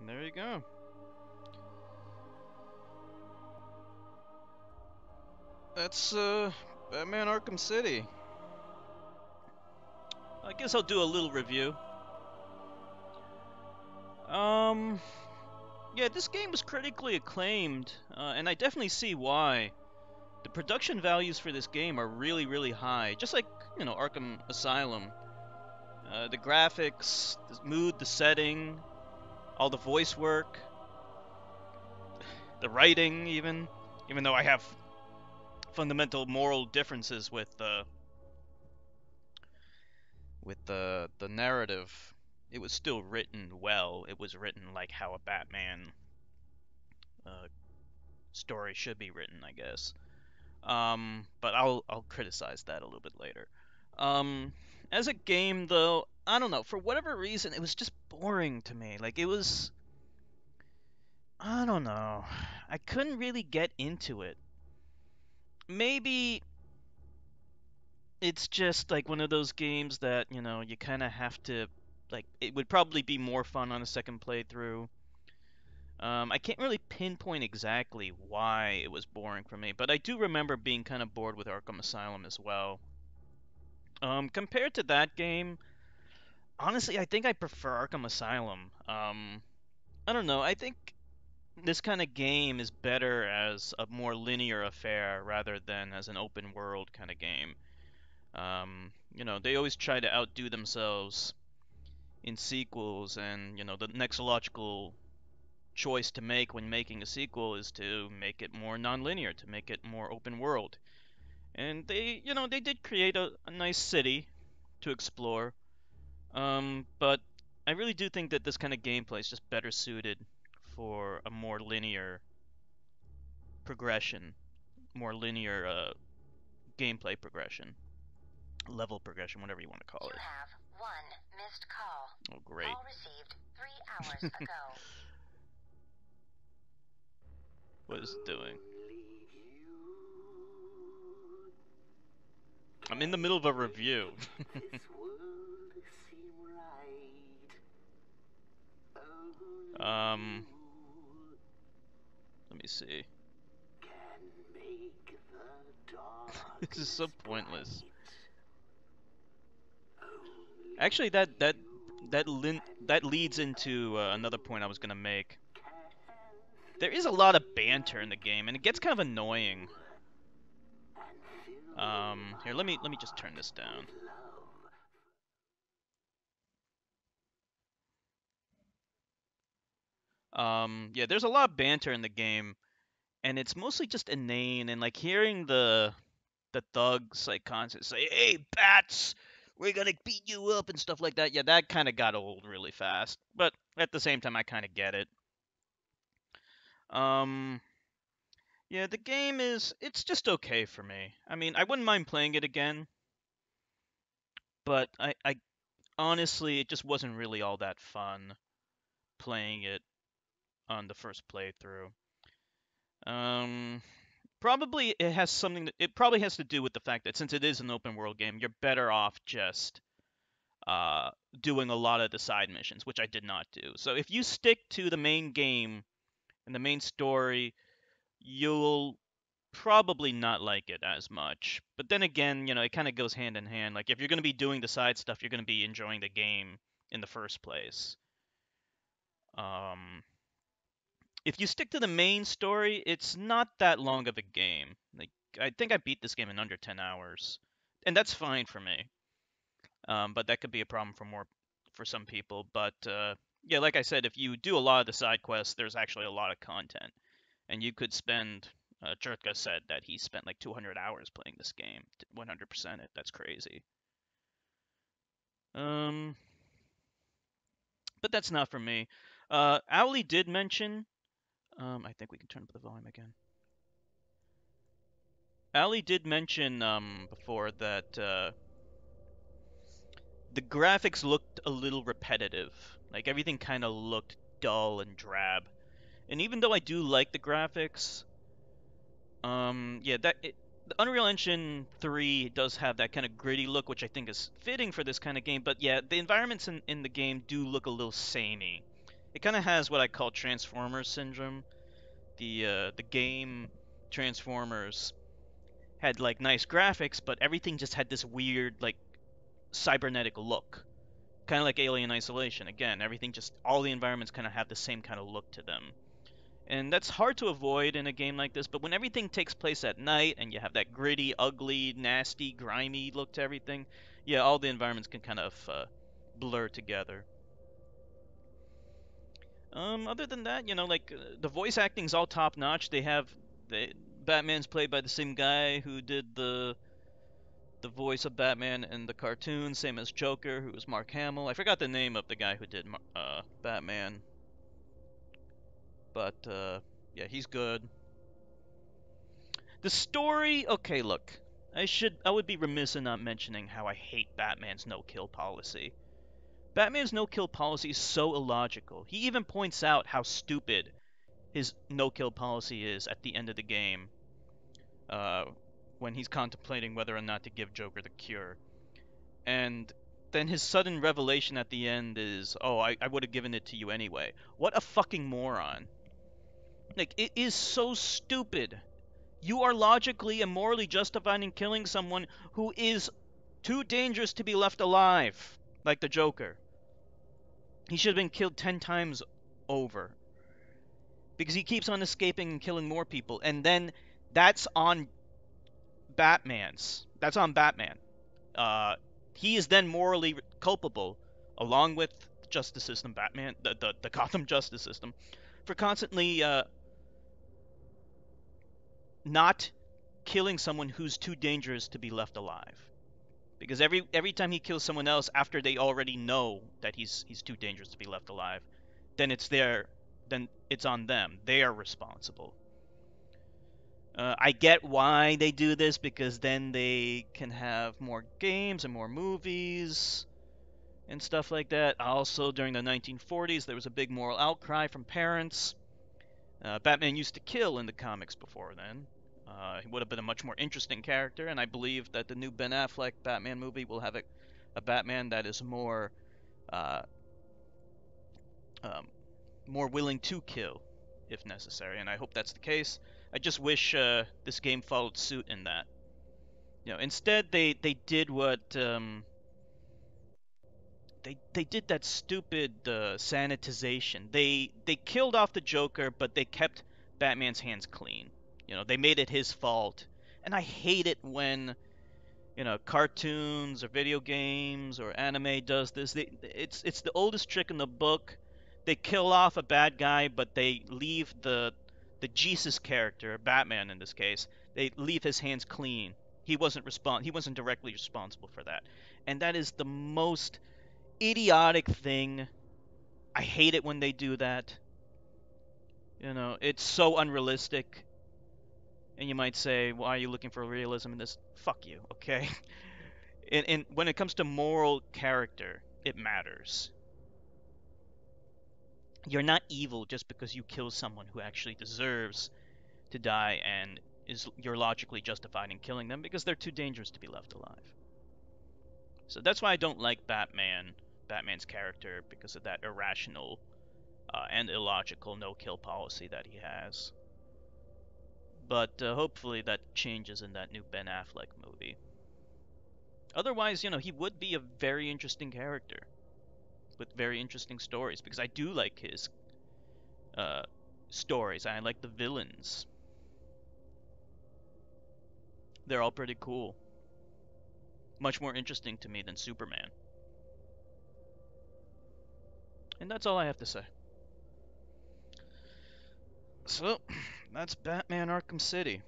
There you go. That's Batman Arkham City. I guess I'll do a little review. Um, yeah, this game was critically acclaimed, and I definitely see why. The production values for this game are really, really high, just like, Arkham Asylum. The graphics, the mood, the setting, all the voice work, the writing, even though I have fundamental moral differences with the narrative, it was still written well. It was written like how a Batman uh, story should be written, I guess. But I'll criticize that a little bit later. As a game, though, I don't know. For whatever reason, it was just boring to me. Like, it was, I don't know. I couldn't really get into it. Maybe it's just like one of those games that, you kind of have to, like, it would probably be more fun on a second playthrough. I can't really pinpoint exactly why it was boring for me, but I do remember being kind of bored with Arkham Asylum as well. Compared to that game, honestly, I think I prefer Arkham Asylum. I don't know. I think this kind of game is better as a more linear affair rather than as an open world kind of game. They always try to outdo themselves in sequels, and the next logical choice to make when making a sequel is to make it more non-linear, to make it more open world. And they did create a nice city to explore. But I really do think that this kind of gameplay is just better suited for a more linear progression, more linear gameplay progression, level progression, whatever you want to call it. You have one missed call. Oh, great. Call received 3 hours ago. What is it doing? I'm in the middle of a review. Let me see. This is so pointless. Actually, that leads into another point I was gonna make. There is a lot of banter in the game, and it gets kind of annoying. Here, let me just turn this down. Yeah, there's a lot of banter in the game, and it's mostly just inane, and like hearing the thugs like constantly say, "Hey, bats, we're gonna beat you up" and stuff like that. Yeah, that kind of got old really fast, but at the same time, I kind of get it. Um, yeah, the game it's just okay for me. I mean, I wouldn't mind playing it again, but I honestly, it just wasn't really all that fun playing it on the first playthrough. Um, Probably it probably has to do with the fact that since it is an open world game, you're better off just uh, doing a lot of the side missions, which I did not do. So if you stick to the main game and the main story, you'll probably not like it as much. But then again, it kind of goes hand in hand. Like if you're going to be doing the side stuff, you're going to be enjoying the game in the first place. Um, if you stick to the main story, it's not that long of a game. Like I think I beat this game in under 10 hours, and that's fine for me. But that could be a problem for some people. But yeah, like I said, if you do a lot of the side quests, there's actually a lot of content, and you could spend. Jertka said that he spent like 200 hours playing this game, 100% it. That's crazy. Um, but that's not for me. Owly did mention. I think we can turn up the volume again. Ali did mention before that the graphics looked a little repetitive. Like everything kind of looked dull and drab. And even though I do like the graphics, yeah, the Unreal Engine 3 does have that kind of gritty look, which I think is fitting for this kind of game. But yeah, the environments in the game do look a little samey. It kind of has what I call Transformers syndrome. The game Transformers had like nice graphics, but everything just had this weird like cybernetic look, kind of like Alien Isolation. Again, everything just all the environments kind of have the same kind of look to them. And that's hard to avoid in a game like this, but when everything takes place at night and you have that gritty, ugly, nasty, grimy look to everything, yeah, all the environments can kind of blur together. Other than that, like the voice acting's all top notch. Batman's played by the same guy who did the voice of Batman in the cartoon, same as Joker, who was Mark Hamill. I forgot the name of the guy who did Batman, but yeah, he's good. The story, okay, look, I would be remiss in not mentioning how I hate Batman's no-kill policy. Batman's no-kill policy is so illogical. He even points out how stupid his no-kill policy is at the end of the game, uh, when he's contemplating whether or not to give Joker the cure. And then his sudden revelation at the end is, oh, I would have given it to you anyway. What a fucking moron. Like, it is so stupid. You are logically and morally justified in killing someone who is too dangerous to be left alive, like the Joker. He should have been killed 10 times over because he keeps on escaping and killing more people. And then that's on That's on Batman. Uh, he is then morally culpable, along with the justice system, the Gotham justice system, for constantly not killing someone who's too dangerous to be left alive. Because every time he kills someone else after they already know that he's too dangerous to be left alive, then then it's on them. They are responsible. I get why they do this because then they can have more games and more movies and stuff like that. Also, during the 1940s, there was a big moral outcry from parents. Batman used to kill in the comics before then. He would have been a much more interesting character, and I believe that the new Ben Affleck Batman movie will have a Batman that is uh, um, more willing to kill if necessary, and I hope that's the case. I just wish this game followed suit in that. Instead they did what they did that stupid sanitization. They killed off the Joker, but they kept Batman's hands clean. They made it his fault, and I hate it when cartoons or video games or anime does this. It's the oldest trick in the book. They kill off a bad guy, but they leave the Jesus character, Batman in this case, they leave his hands clean. He wasn't directly responsible for that. And that is the most idiotic thing. I hate it when they do that. It's so unrealistic. And you might say, why are you looking for realism in this? Fuck you, okay? And when it comes to moral character, it matters. You're not evil just because you kill someone who actually deserves to die and you're logically justified in killing them because they're too dangerous to be left alive. So that's why I don't like Batman's character, because of that irrational and illogical no-kill policy that he has. But hopefully that changes in that new Ben Affleck movie. Otherwise, he would be a very interesting character with very interesting stories, because I do like his uh, stories. I like the villains. They're all pretty cool. Much more interesting to me than Superman. And that's all I have to say. So, that's Batman Arkham City.